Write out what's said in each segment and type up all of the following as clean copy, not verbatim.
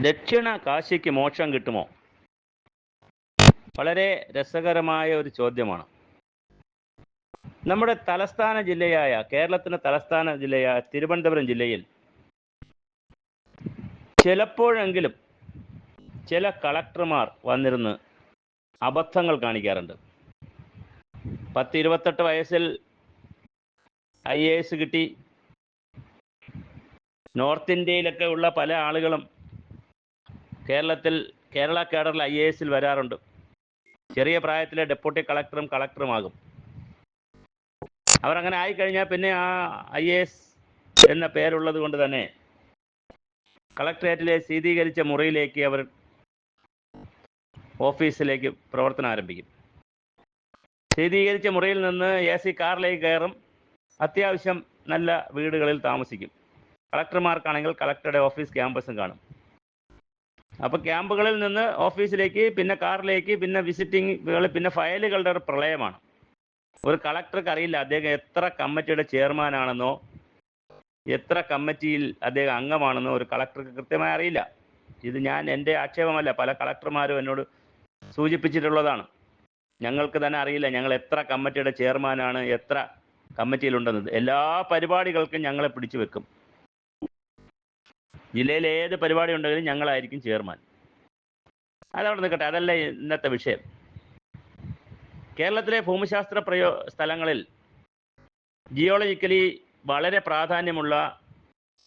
ദക്ഷിണ കാശിക്ക് മോക്ഷം കിട്ടുമോ? വളരെ രസകരമായ ഒരു ചോദ്യമാണ്. നമ്മുടെ കേരളത്തിൻ്റെ തലസ്ഥാന ജില്ലയായ തിരുവനന്തപുരം ജില്ലയിൽ ചിലപ്പോഴെങ്കിലും ചില കളക്ടർമാർ വന്നിരുന്ന് അബദ്ധങ്ങൾ കാണിക്കാറുണ്ട്. 28 വയസ്സിൽ IAS കിട്ടി. നോർത്ത് ഇന്ത്യയിലൊക്കെ ഉള്ള പല ആളുകളും കേരള കേഡറിൽ IASൽ വരാറുണ്ട്. ചെറിയ പ്രായത്തിലെ ഡെപ്യൂട്ടി കളക്ടറുമാകും. അവരങ്ങനെ ആയിക്കഴിഞ്ഞാൽ പിന്നെ ആ IAS എന്ന പേരുള്ളത് കൊണ്ട് തന്നെ കളക്ടറേറ്റിലെ ശീതീകരിച്ച മുറിയിലേക്ക് അവർ ഓഫീസിലേക്ക് പ്രവർത്തനം ആരംഭിക്കും. ശീതീകരിച്ച മുറിയിൽ നിന്ന് AC കാറിലേക്ക് കയറും. അത്യാവശ്യം നല്ല വീടുകളിൽ താമസിക്കും. കളക്ടർമാർക്കാണെങ്കിൽ കളക്ടറുടെ ഓഫീസ് ക്യാമ്പസും കാണും. അപ്പോൾ ക്യാമ്പുകളിൽ നിന്ന് ഓഫീസിലേക്ക്, പിന്നെ കാറിലേക്ക്, പിന്നെ വിസിറ്റിംഗ്, പിന്നെ ഫയലുകളുടെ ഒരു പ്രളയമാണ്. ഒരു കളക്ടർക്ക് അറിയില്ല അദ്ദേഹം എത്ര കമ്മിറ്റിയുടെ ചെയർമാനാണെന്നോ എത്ര കമ്മിറ്റിയിൽ അദ്ദേഹം അംഗമാണെന്നോ ഒരു കളക്ടർക്ക് കൃത്യമായി അറിയില്ല. ഇത് എൻ്റെ ആക്ഷേപമല്ല, പല കളക്ടർമാരും എന്നോട് സൂചിപ്പിച്ചിട്ടുള്ളതാണ്. ഞങ്ങൾക്ക് തന്നെ അറിയില്ല ഞങ്ങൾ എത്ര കമ്മിറ്റിയുടെ ചെയർമാനാണ്, എത്ര കമ്മിറ്റിയിലുണ്ടെന്നത്. എല്ലാ പരിപാടികൾക്കും ഞങ്ങളെ പിടിച്ചു വെക്കും. ജില്ലയിൽ ഏത് പരിപാടി ഉണ്ടെങ്കിലും ഞങ്ങളായിരിക്കും ചെയർമാൻ. അതവിടെ നിൽക്കട്ടെ, അതല്ല ഇന്നത്തെ വിഷയം. കേരളത്തിലെ ഭൂമിശാസ്ത്ര സ്ഥലങ്ങളിൽ ജിയോളജിക്കലി വളരെ പ്രാധാന്യമുള്ള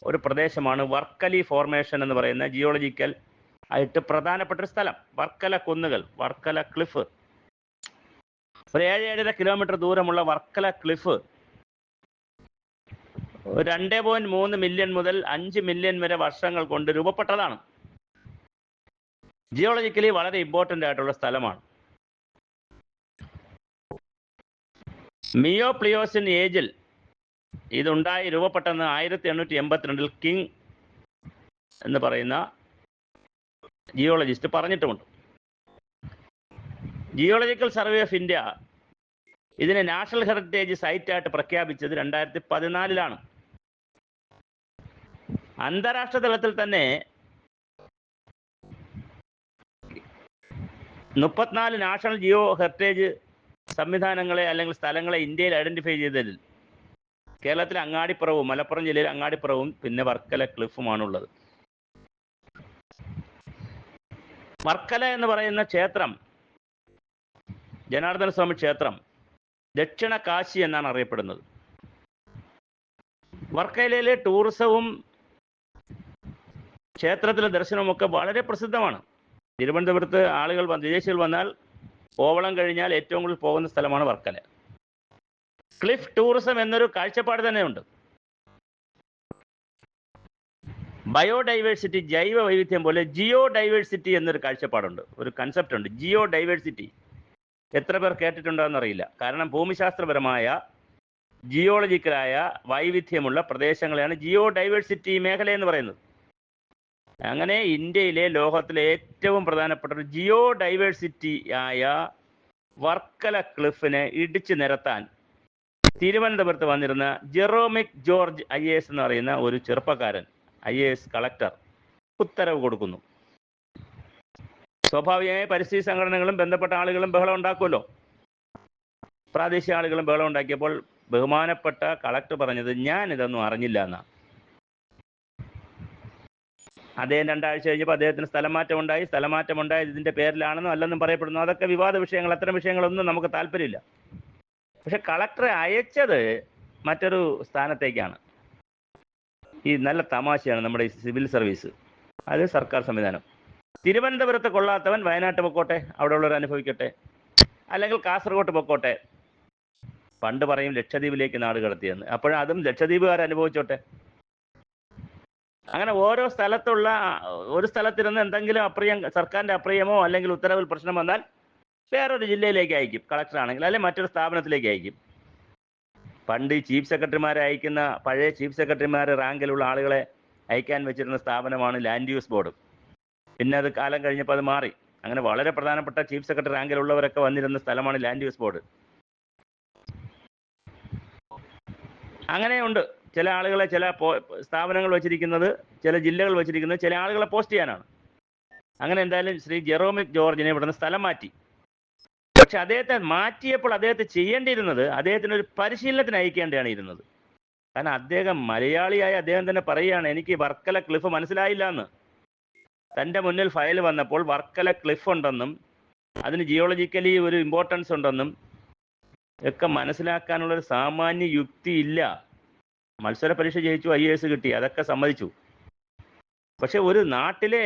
ഒരു പ്രദേശമാണ് വർക്കലി ഫോർമേഷൻ എന്ന് പറയുന്ന ജിയോളജിക്കൽ ആയിട്ട് പ്രധാനപ്പെട്ട ഒരു സ്ഥലം. വർക്കല കുന്നുകൾ, വർക്കല ക്ലിഫ്. ഒരു 7-7.5 കിലോമീറ്റർ ദൂരമുള്ള വർക്കല ക്ലിഫ് 2.3 മില്യൺ മുതൽ 5 മില്യൺ വരെ വർഷങ്ങൾ കൊണ്ട് രൂപപ്പെട്ടതാണ്. ജിയോളജിക്കലി വളരെ ഇമ്പോർട്ടൻ്റ് ആയിട്ടുള്ള സ്ഥലമാണ്. മിയോപ്ലിയോസിൻ ഏജിൽ രൂപപ്പെട്ടെന്ന് 1882 കിങ് എന്ന് പറയുന്ന ജിയോളജിസ്റ്റ് പറഞ്ഞിട്ടുമുണ്ട്. ജിയോളജിക്കൽ സർവേ ഓഫ് ഇന്ത്യ ഇതിനെ നാഷണൽ ഹെറിറ്റേജ് സൈറ്റായിട്ട് പ്രഖ്യാപിച്ചത് 2014 അന്താരാഷ്ട്ര തലത്തിൽ തന്നെ 34 നാഷണൽ ജിയോ ഹെറിറ്റേജ് സംവിധാനങ്ങളെ അല്ലെങ്കിൽ സ്ഥലങ്ങളെ ഇന്ത്യയിൽ ഐഡന്റിഫൈ ചെയ്തതിൽ കേരളത്തിലെ അങ്ങാടിപ്പുറവും, മലപ്പുറം ജില്ലയിലെ അങ്ങാടിപ്പുറവും, പിന്നെ വർക്കല ക്ലിഫുമാണുള്ളത്. വർക്കല എന്ന് പറയുന്ന ക്ഷേത്രം, ജനാർദ്ദന സ്വാമി ക്ഷേത്രം, ദക്ഷിണ കാശി എന്നാണ് അറിയപ്പെടുന്നത്. വർക്കലയിലെ ടൂറിസവും ക്ഷേത്രത്തിലെ ദർശനവുമൊക്കെ വളരെ പ്രസിദ്ധമാണ്. തിരുവനന്തപുരത്ത് വിദേശികൾ വന്നാൽ കോവളം കഴിഞ്ഞാൽ ഏറ്റവും കൂടുതൽ പോകുന്ന സ്ഥലമാണ് വർക്കല. ക്ലിഫ് ടൂറിസം എന്നൊരു കാഴ്ചപ്പാട് തന്നെയുണ്ട്. ബയോഡൈവേഴ്സിറ്റി, ജൈവ വൈവിധ്യം പോലെ ജിയോ ഡൈവേഴ്സിറ്റി എന്നൊരു കാഴ്ചപ്പാടുണ്ട്, ഒരു കൺസെപ്റ്റ് ഉണ്ട്. ജിയോ ഡൈവേഴ്സിറ്റി എത്ര പേർ കേട്ടിട്ടുണ്ടോയെന്നറിയില്ല. കാരണം ഭൂമിശാസ്ത്രപരമായ ജിയോളജിക്കലായ വൈവിധ്യമുള്ള പ്രദേശങ്ങളെയാണ് ജിയോ ഡൈവേഴ്സിറ്റി മേഖല എന്ന് പറയുന്നത്. അങ്ങനെ ഇന്ത്യയിലെ ലോകത്തിലെ ഏറ്റവും പ്രധാനപ്പെട്ട ഒരു ജിയോ ഡൈവേഴ്സിറ്റി ആയ വർക്കല ക്ലിഫിനെ ഇടിച്ചു നിരത്താൻ തിരുവനന്തപുരത്ത് വന്നിരുന്ന ജെറോമിക് ജോർജ് IAS എന്ന് പറയുന്ന ഒരു ചെറുപ്പക്കാരൻ, IAS കളക്ടർ, ഉത്തരവ് കൊടുക്കുന്നു. സ്വാഭാവികമായി പരിസ്ഥിതി സംഘടനകളും ബന്ധപ്പെട്ട ആളുകളും ബഹളം ഉണ്ടാക്കുമല്ലോ. പ്രാദേശിക ആളുകളും ബഹളം ഉണ്ടാക്കിയപ്പോൾ ബഹുമാനപ്പെട്ട കളക്ടർ പറഞ്ഞത് ഞാൻ ഇതൊന്നും അറിഞ്ഞില്ല എന്നാണ്. അദ്ദേഹം 2 ആഴ്ച കഴിഞ്ഞപ്പോൾ അദ്ദേഹത്തിന് സ്ഥലമാറ്റം ഉണ്ടായത് ഇതിൻ്റെ പേരിലാണെന്നും അല്ലെന്നും പറയപ്പെടുന്നു. അതൊക്കെ വിവാദ വിഷയങ്ങൾ. അത്തരം വിഷയങ്ങളൊന്നും നമുക്ക് താല്പര്യമില്ല. പക്ഷെ കളക്ടറെ അയച്ചത് മറ്റൊരു സ്ഥാനത്തേക്കാണ്. ഈ നല്ല തമാശയാണ് നമ്മുടെ ഈ സിവിൽ സർവീസ്, അത് സർക്കാർ സംവിധാനം. തിരുവനന്തപുരത്ത് കൊള്ളാത്തവൻ വയനാട്ട് പൊക്കോട്ടെ, അവിടെ ഉള്ളവർ അനുഭവിക്കട്ടെ, അല്ലെങ്കിൽ കാസർഗോട്ട് പൊക്കോട്ടെ. പണ്ട് പറയും ലക്ഷദ്വീപിലേക്ക് നാട് കടത്തിയെന്ന്, അപ്പോഴതും ലക്ഷദ്വീപുകാർ അനുഭവിച്ചോട്ടെ. അങ്ങനെ ഓരോ ഒരു സ്ഥലത്തിരുന്ന് എന്തെങ്കിലും സർക്കാരിൻ്റെ അപ്രിയമോ അല്ലെങ്കിൽ ഉത്തരവിൽ പ്രശ്നം വന്നാൽ വേറൊരു ജില്ലയിലേക്ക് അയക്കും, കളക്ടറാണെങ്കിൽ, അല്ലെങ്കിൽ മറ്റൊരു സ്ഥാപനത്തിലേക്ക് അയക്കും. പണ്ട് ഈ ചീഫ് സെക്രട്ടറിമാരെ അയക്കുന്ന, പഴയ ചീഫ് സെക്രട്ടറിമാർ റാങ്കിലുള്ള ആളുകളെ അയക്കാൻ വെച്ചിരുന്ന സ്ഥാപനമാണ് ലാൻഡ് യൂസ് ബോർഡ്. പിന്നെ അത് കാലം കഴിഞ്ഞപ്പോൾ അത് മാറി. അങ്ങനെ വളരെ പ്രധാനപ്പെട്ട ചീഫ് സെക്രട്ടറി റാങ്കിലുള്ളവരൊക്കെ വന്നിരുന്ന സ്ഥലമാണ് ലാൻഡ് യൂസ് ബോർഡ്. അങ്ങനെയുണ്ട്. ചില ആളുകളെ ചില സ്ഥാപനങ്ങൾ വെച്ചിരിക്കുന്നത്, ചില ജില്ലകൾ വെച്ചിരിക്കുന്നത് ചില ആളുകളെ പോസ്റ്റ് ചെയ്യാനാണ്. അങ്ങനെ എന്തായാലും ശ്രീ ജെറോമിക് ജോർജിനെ ഇവിടുന്ന് സ്ഥലം മാറ്റി. പക്ഷെ അദ്ദേഹത്തെ മാറ്റിയപ്പോൾ അദ്ദേഹത്തെ ചെയ്യേണ്ടിയിരുന്നത് അദ്ദേഹത്തിന് ഒരു പരിശീലനത്തിന് അയക്കേണ്ടിയാണ് ഇരുന്നത്. കാരണം അദ്ദേഹം മലയാളിയായ അദ്ദേഹം തന്നെ പറയുകയാണ്, എനിക്ക് വർക്കല ക്ലിഫ് മനസ്സിലായില്ല എന്ന്. തൻ്റെ മുന്നിൽ ഫയൽ വന്നപ്പോൾ വർക്കല ക്ലിഫ് ഉണ്ടെന്നും അതിന് ജിയോളജിക്കലി ഒരു ഇമ്പോർട്ടൻസ് ഉണ്ടെന്നും ഒക്കെ മനസ്സിലാക്കാനുള്ളൊരു സാമാന്യ യുക്തി ഇല്ല. മത്സര പരീക്ഷ ജയിച്ചു, IAS കിട്ടി, അതൊക്കെ സമ്മതിച്ചു. പക്ഷെ ഒരു നാട്ടിലെ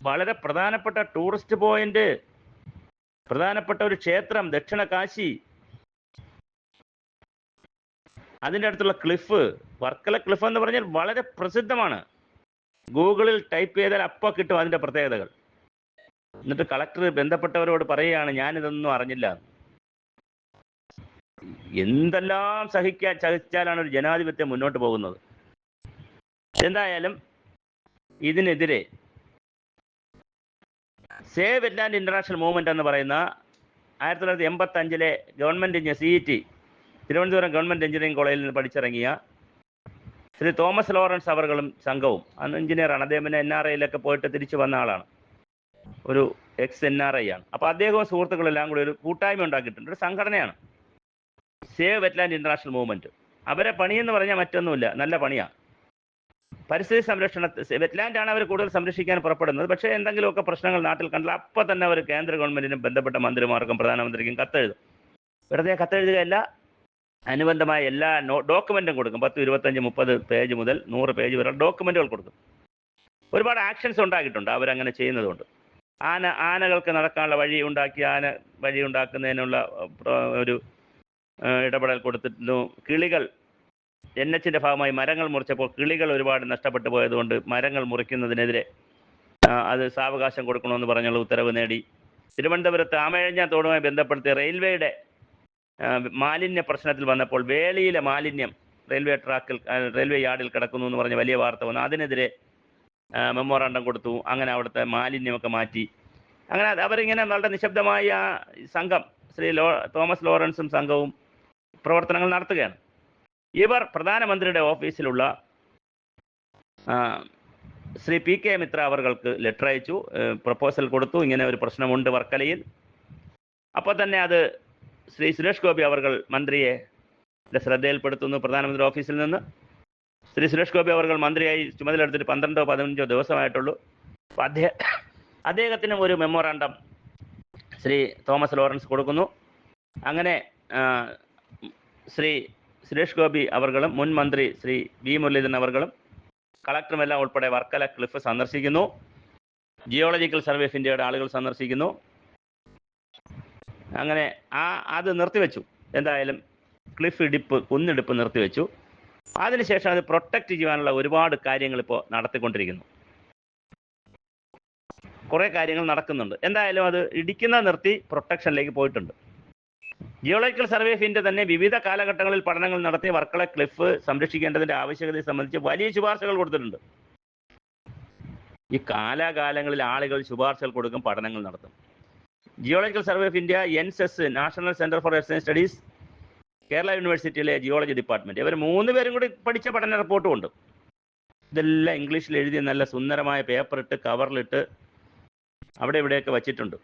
വളരെ പ്രധാനപ്പെട്ട ടൂറിസ്റ്റ് പോയിന്റ്, പ്രധാനപ്പെട്ട ഒരു ക്ഷേത്രം ദക്ഷിണ കാശി, അതിൻ്റെ അടുത്തുള്ള ക്ലിഫ്, വർക്കല ക്ലിഫ് എന്ന് പറഞ്ഞാൽ വളരെ പ്രസിദ്ധമാണ്. ഗൂഗിളിൽ ടൈപ്പ് ചെയ്താൽ അപ്പോൾ കിട്ടും അതിൻ്റെ പ്രത്യേകതകൾ. എന്നിട്ട് കളക്ടർ ബന്ധപ്പെട്ടവരോട് പറയുകയാണ്, ഞാനിതൊന്നും അറിഞ്ഞില്ല. എന്തെല്ലാം സഹിച്ചാലാണ് ഒരു ജനാധിപത്യം മുന്നോട്ട് പോകുന്നത്. എന്തായാലും ഇതിനെതിരെ സേവ് വെറ്റ്ലാൻഡ് ഇന്റർനാഷണൽ മൂവ്മെന്റ് എന്ന് പറയുന്ന 1985 government CET Thiruvananthapuram government engineering കോളേജിൽ നിന്ന് പഠിച്ചിറങ്ങിയ ശ്രീ തോമസ് ലോറൻസ് അവർകളും സംഘവും, അന്ന് എഞ്ചിനീയറാണ് അദ്ദേഹം, പിന്നെ NRIയിലൊക്കെ പോയിട്ട് തിരിച്ചു വന്ന ആളാണ്, ഒരു ex-NRI ആണ്. അപ്പോൾ അദ്ദേഹവും സുഹൃത്തുക്കളെല്ലാം കൂടി ഒരു കൂട്ടായ്മ ഉണ്ടാക്കിയിട്ടുണ്ട്, ഒരു സംഘടനയാണ് സേവ് വെറ്റ്ലാൻഡ് ഇന്റർനാഷണൽ മൂവ്മെന്റ്. അവരെ പണിയെന്ന് പറഞ്ഞാൽ മറ്റൊന്നുമില്ല, നല്ല പണിയാണ്. പരിസ്ഥിതി സംരക്ഷണ വെറ്റ്ലാൻഡാണ് അവർ കൂടുതൽ സംരക്ഷിക്കാൻ പുറപ്പെടുന്നത്. പക്ഷേ എന്തെങ്കിലുമൊക്കെ പ്രശ്നങ്ങൾ നാട്ടിൽ കണ്ടാൽ അപ്പം തന്നെ അവർ കേന്ദ്ര ഗവൺമെന്റിനും ബന്ധപ്പെട്ട മന്ത്രിമാർക്കും പ്രധാനമന്ത്രിക്കും കത്തെഴുതും. വെറുതെ കത്തെഴുതുകയല്ല, അനുബന്ധമായ എല്ലാ ഡോക്യുമെന്റും കൊടുക്കും. 10, 25, 30 പേജ് മുതൽ 100 പേജ് വരെ ഡോക്യുമെന്റുകൾ കൊടുക്കും. ഒരുപാട് ആക്ഷൻസ് ഉണ്ടാക്കിയിട്ടുണ്ട് അവരങ്ങനെ ചെയ്യുന്നതുകൊണ്ട്. ആനകൾക്ക് നടക്കാനുള്ള വഴി ഉണ്ടാക്കി, ആന വഴി ഉണ്ടാക്കുന്നതിനുള്ള ഒരു ഇടപെടൽ കൊടുത്തിരുന്നു. കിളികൾ NHന്റെ ഭാഗമായി മരങ്ങൾ മുറിച്ചപ്പോൾ കിളികൾ ഒരുപാട് നഷ്ടപ്പെട്ടു പോയതുകൊണ്ട് മരങ്ങൾ മുറിക്കുന്നതിനെതിരെ അത് സാവകാശം കൊടുക്കണമെന്ന് പറഞ്ഞുള്ള ഉത്തരവ് നേടി. തിരുവനന്തപുരത്ത് ആമഴഞ്ഞ തോടുമായി ബന്ധപ്പെടുത്തി റെയിൽവേയുടെ മാലിന്യ പ്രശ്നത്തിൽ വന്നപ്പോൾ വേളിയിലെ മാലിന്യം റെയിൽവേ യാർഡിൽ കിടക്കുന്നു എന്ന് പറഞ്ഞ വലിയ വാർത്ത വന്നു. അതിനെതിരെ മെമ്മോറാണ്ടം കൊടുത്തു. അങ്ങനെ അവിടുത്തെ മാലിന്യമൊക്കെ മാറ്റി. അങ്ങനെ അവരിങ്ങനെ വളരെ നിശബ്ദമായി ആ സംഘം, ശ്രീ തോമസ് ലോറൻസും സംഘവും പ്രവർത്തനങ്ങൾ നടത്തുകയാണ്. ഇവർ പ്രധാനമന്ത്രിയുടെ ഓഫീസിലുള്ള ശ്രീ PK മിത്ര അവർക്ക് ലെറ്റർ അയച്ചു, പ്രപ്പോസൽ കൊടുത്തു, ഇങ്ങനെ ഒരു പ്രശ്നമുണ്ട് വർക്കലയിൽ. അപ്പോൾ തന്നെ അത് ശ്രീ സുരേഷ് ഗോപി അവർ മന്ത്രിയെ ശ്രദ്ധയിൽപ്പെടുത്തുന്നു. പ്രധാനമന്ത്രി ഓഫീസിൽ നിന്ന് ശ്രീ സുരേഷ് ഗോപി അവർ മന്ത്രിയായി ചുമതലയെടുത്തിട്ട് 12 or 15 ദിവസമായിട്ടുള്ളൂ. അപ്പോൾ അദ്ദേഹത്തിനും ഒരു മെമ്മോറാണ്ടം ശ്രീ തോമസ് ലോറൻസ് കൊടുക്കുന്നു. അങ്ങനെ ശ്രീ സുരേഷ് ഗോപി അവർകളും മുൻ മന്ത്രി ശ്രീ V മുരളീധരൻ അവർകളും കളക്ടറുമെല്ലാം ഉൾപ്പെടെ വർക്കല ക്ലിഫ് സന്ദർശിക്കുന്നു. ജിയോളജിക്കൽ സർവേ ഓഫ് ഇന്ത്യയുടെ ആളുകൾ സന്ദർശിക്കുന്നു. അങ്ങനെ അത് നിർത്തിവെച്ചു. എന്തായാലും കുന്നിടിപ്പ് നിർത്തിവെച്ചു. അതിനുശേഷം അത് പ്രൊട്ടക്റ്റ് ചെയ്യാനുള്ള ഒരുപാട് കാര്യങ്ങൾ ഇപ്പോൾ നടത്തിക്കൊണ്ടിരിക്കുന്നു. കുറേ കാര്യങ്ങൾ നടക്കുന്നുണ്ട്. എന്തായാലും അത് ഇടിക്കുന്ന നിർത്തി പ്രൊട്ടക്ഷനിലേക്ക് പോയിട്ടുണ്ട്. ജിയോളജിക്കൽ സർവേ ഓഫ് ഇന്ത്യ തന്നെ വിവിധ കാലഘട്ടങ്ങളിൽ പഠനങ്ങൾ നടത്തി വർക്കല ക്ലിഫ് സംരക്ഷിക്കേണ്ടതിന്റെ ആവശ്യകതയെ സംബന്ധിച്ച് വലിയ ശുപാർശകൾ കൊടുത്തിട്ടുണ്ട്. ഈ കാലാകാലങ്ങളിൽ ആളുകൾ ശുപാർശകൾ കൊടുക്കും, പഠനങ്ങൾ നടത്തും. Geological survey of India, NSS national centre for earth studies, Kerala യൂണിവേഴ്സിറ്റിയിലെ ജിയോളജി ഡിപ്പാർട്ട്മെന്റ്, ഇവർ 3 പേരും കൂടി പഠിച്ച പഠന റിപ്പോർട്ടും ഉണ്ട്. ഇതെല്ലാം ഇംഗ്ലീഷിൽ എഴുതി നല്ല സുന്ദരമായ പേപ്പറിട്ട് കവറിലിട്ട് അവിടെ ഇവിടെയൊക്കെ വച്ചിട്ടുണ്ട്.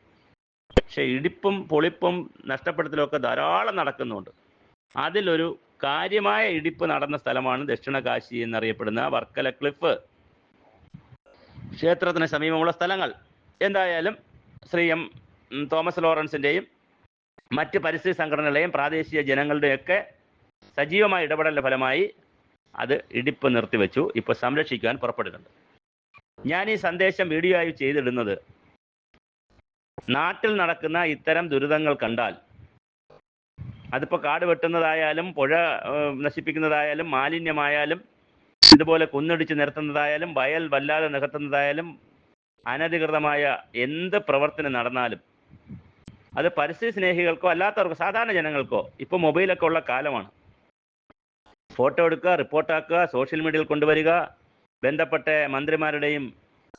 പക്ഷെ ഇടിപ്പും പൊളിപ്പും നഷ്ടപ്പെടുത്തലും ഒക്കെ ധാരാളം നടക്കുന്നുണ്ട്. അതിലൊരു കാര്യമായ ഇടിപ്പ് നടന്ന സ്ഥലമാണ് ദക്ഷിണ കാശി എന്നറിയപ്പെടുന്ന വർക്കല ക്ലിഫ്, ക്ഷേത്രത്തിന് സമീപമുള്ള സ്ഥലങ്ങൾ. എന്തായാലും ശ്രീ തോമസ് ലോറൻസിൻ്റെയും മറ്റ് പരിസ്ഥിതി സംഘടനകളുടെയും പ്രാദേശിക ജനങ്ങളുടെയൊക്കെ സജീവമായ ഇടപെടലിൻ്റെ ഫലമായി അത് ഇടിപ്പ് നിർത്തിവെച്ചു. ഇപ്പോൾ സംരക്ഷിക്കാൻ പുറപ്പെടുന്നുണ്ട്. ഞാൻ ഈ സന്ദേശം വീഡിയോ ആയി ചെയ്തിടുന്നത് നാട്ടിൽ നടക്കുന്ന ഇത്തരം ദുരിതങ്ങൾ കണ്ടാൽ, അതിപ്പോൾ കാട് വെട്ടുന്നതായാലും പുഴ നശിപ്പിക്കുന്നതായാലും മാലിന്യമായാലും ഇതുപോലെ കുന്നിടിച്ച് നിരത്തുന്നതായാലും വയൽ വല്ലാതെ നികത്തുന്നതായാലും അനധികൃതമായ എന്ത് പ്രവർത്തനം നടന്നാലും അത് പരിസ്ഥിതി സ്നേഹികൾക്കോ അല്ലാത്തവർക്കോ സാധാരണ ജനങ്ങൾക്കോ ഇപ്പോൾ മൊബൈലൊക്കെ ഉള്ള കാലമാണ്. ഫോട്ടോ എടുക്കുക, റിപ്പോർട്ടാക്കുക, സോഷ്യൽ മീഡിയയിൽ കൊണ്ടുവരിക, ബന്ധപ്പെട്ട മന്ത്രിമാരുടെയും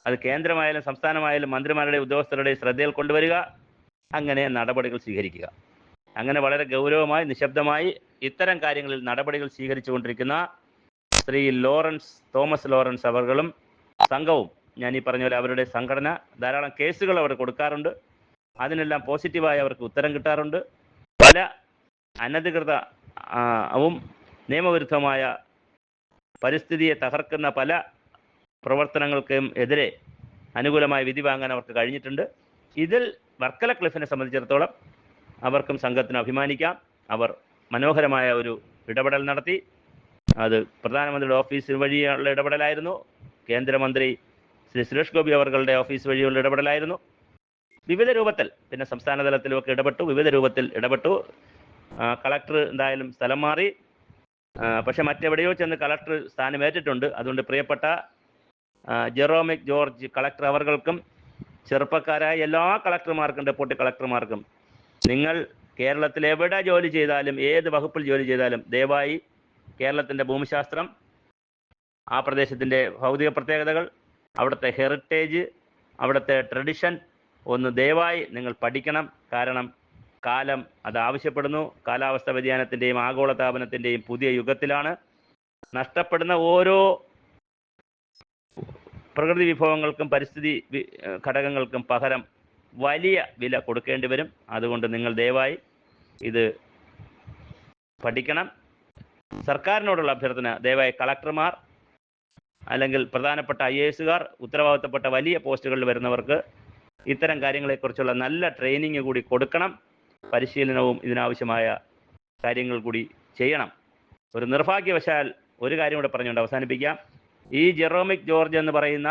അത് കേന്ദ്രമായാലും സംസ്ഥാനമായാലും മന്ത്രിമാരുടെയും ഉദ്യോഗസ്ഥരുടെയും ശ്രദ്ധയിൽ കൊണ്ടുവരിക, അങ്ങനെ നടപടികൾ സ്വീകരിക്കുക. അങ്ങനെ വളരെ ഗൗരവമായി നിശബ്ദമായി ഇത്തരം കാര്യങ്ങളിൽ നടപടികൾ സ്വീകരിച്ചുകൊണ്ടിരിക്കുന്ന ശ്രീ തോമസ് ലോറൻസ് അവர்களுം സംഘവും ഞാൻ ഈ പറഞ്ഞ പോലെ അവരുടെ സംഘടന ധാരാളം കേസുകൾ അവർ കൊടുക്കാറുണ്ട്. അതിനെല്ലാം പോസിറ്റീവായി അവർക്ക് ഉത്തരം കിട്ടാറുണ്ട്. പല അനധികൃതവും നിയമവിരുദ്ധമായ പരിസ്ഥിതിയെ തകർക്കുന്ന പല പ്രവർത്തനങ്ങൾക്കും എതിരെ അനുകൂലമായ വിധി വാങ്ങാൻ അവർക്ക് കഴിഞ്ഞിട്ടുണ്ട്. ഇതിൽ വർക്കല ക്ലിഫിനെ സംബന്ധിച്ചിടത്തോളം അവർക്കും സംഘത്തിന് അഭിമാനിക്കാം. അവർ മനോഹരമായ ഒരു ഇടപെടൽ നടത്തി. അത് പ്രധാനമന്ത്രിയുടെ ഓഫീസ് വഴിയുള്ള ഇടപെടലായിരുന്നു. കേന്ദ്രമന്ത്രി ശ്രീ സുരേഷ് ഗോപി അവരുടെ ഓഫീസ് വഴിയുള്ള ഇടപെടലായിരുന്നു. വിവിധ രൂപത്തിൽ, പിന്നെ സംസ്ഥാന തലത്തിലുമൊക്കെ ഇടപെട്ടു, വിവിധ രൂപത്തിൽ ഇടപെട്ടു. കളക്ടർ എന്തായാലും സ്ഥലം മാറി. പക്ഷെ മറ്റെവിടെയോ ചെന്ന് കളക്ടർ സ്ഥാനമേറ്റിട്ടുണ്ട്. അതുകൊണ്ട് പ്രിയപ്പെട്ട ജെറോമിക് ജോർജ് കളക്ടർ അവർക്കും ചെറുപ്പക്കാരായ എല്ലാ കളക്ടർമാർക്കും ഡെപ്യൂട്ടി കളക്ടർമാർക്കും, നിങ്ങൾ കേരളത്തിൽ എവിടെ ജോലി ചെയ്താലും, ഏത് വകുപ്പിൽ ജോലി ചെയ്താലും, ദയവായി കേരളത്തിൻ്റെ ഭൂമിശാസ്ത്രം, ആ പ്രദേശത്തിൻ്റെ ഭൗതിക പ്രത്യേകതകൾ, അവിടുത്തെ ഹെറിറ്റേജ്, അവിടുത്തെ ട്രഡിഷൻ ഒന്ന് ദയവായി നിങ്ങൾ പഠിക്കണം. കാരണം കാലം അത് ആവശ്യപ്പെടുന്നു. കാലാവസ്ഥ വ്യതിയാനത്തിൻ്റെയും ആഗോളതാപനത്തിൻ്റെയും പുതിയ യുഗത്തിലാണ്. നഷ്ടപ്പെടുന്ന ഓരോ പ്രകൃതി വിഭവങ്ങൾക്കും പരിസ്ഥിതി ഘടകങ്ങൾക്കും പകരം വലിയ വില കൊടുക്കേണ്ടി വരും. അതുകൊണ്ട് നിങ്ങൾ ദയവായി ഇത് പഠിക്കണം. സർക്കാരിനോടുള്ള അഭ്യർത്ഥന, ദയവായി കളക്ടർമാർ അല്ലെങ്കിൽ പ്രധാനപ്പെട്ട IAS-കാർ, ഉത്തരവാദിത്തപ്പെട്ട വലിയ പോസ്റ്റുകളിൽ വരുന്നവർക്ക് ഇത്തരം കാര്യങ്ങളെക്കുറിച്ചുള്ള നല്ല ട്രെയിനിങ് കൂടി കൊടുക്കണം. പരിശീലനവും ഇതിനാവശ്യമായ കാര്യങ്ങൾ കൂടി ചെയ്യണം. ഒരു നിർഭാഗ്യവശാൽ ഒരു കാര്യം കൂടെ പറഞ്ഞുകൊണ്ട് അവസാനിപ്പിക്കാം. ഈ ജെറോമിക് ജോർജ് എന്ന് പറയുന്ന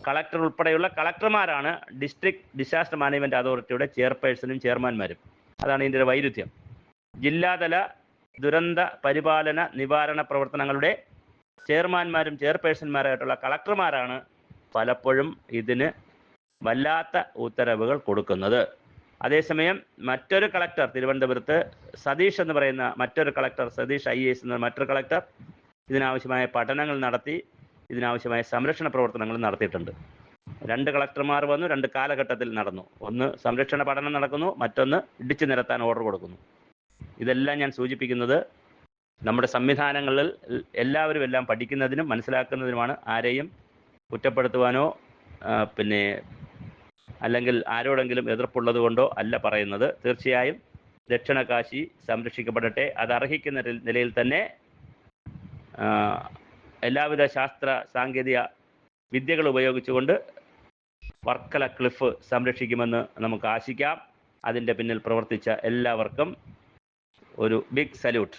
കളക്ടർ ഉൾപ്പെടെയുള്ള കളക്ടർമാരാണ് ഡിസ്ട്രിക്ട് ഡിസാസ്റ്റർ മാനേജ്മെൻറ്റ് അതോറിറ്റിയുടെ ചെയർപേഴ്സണും ചെയർമാൻമാരും. അതാണ് ഇതിൻ്റെ വൈരുദ്ധ്യം. ജില്ലാതല ദുരന്ത പരിപാലന നിവാരണ പ്രവർത്തനങ്ങളുടെ ചെയർമാൻമാരും ചെയർപേഴ്സൺമാരായിട്ടുള്ള കളക്ടർമാരാണ് പലപ്പോഴും ഇതിന് വല്ലാത്ത ഉത്തരവുകൾ കൊടുക്കുന്നത്. അതേസമയം മറ്റൊരു കളക്ടർ, തിരുവനന്തപുരത്ത് സതീഷ് എന്ന് പറയുന്ന മറ്റൊരു കളക്ടർ, സതീഷ് IAS എന്ന മറ്റൊരു കളക്ടർ ഇതിനാവശ്യമായ പഠനങ്ങൾ നടത്തി ഇതിനാവശ്യമായ സംരക്ഷണ പ്രവർത്തനങ്ങൾ നടത്തിയിട്ടുണ്ട്. 2 കളക്ടർമാർ വന്നു, 2 കാലഘട്ടത്തിൽ നടന്നു. ഒന്ന് സംരക്ഷണ പഠനം നടക്കുന്നു, മറ്റൊന്ന് ഇടിച്ചു നിരത്താൻ ഓർഡർ കൊടുക്കുന്നു. ഇതെല്ലാം ഞാൻ സൂചിപ്പിക്കുന്നത് നമ്മുടെ സംവിധാനങ്ങളിൽ എല്ലാവരും എല്ലാം പഠിക്കുന്നതിനും മനസ്സിലാക്കുന്നതിനുമാണ്. ആരെയും കുറ്റപ്പെടുത്തുവാനോ അല്ലെങ്കിൽ ആരോടെങ്കിലും എതിർപ്പുള്ളത് കൊണ്ടോ അല്ല പറയുന്നത്. തീർച്ചയായും ദക്ഷിണ കാശി സംരക്ഷിക്കപ്പെടട്ടെ. അത് അർഹിക്കുന്ന നിലയിൽ തന്നെ എല്ലാവിധ ശാസ്ത്ര സാങ്കേതിക വിദ്യകൾ ഉപയോഗിച്ചുകൊണ്ട് വർക്കല ക്ലിഫ് സംരക്ഷിക്കുമെന്ന് നമുക്ക് ആശിക്കാം. അതിൻ്റെ പിന്നിൽ പ്രവർത്തിച്ച എല്ലാവർക്കും ഒരു ബിഗ് സല്യൂട്ട്.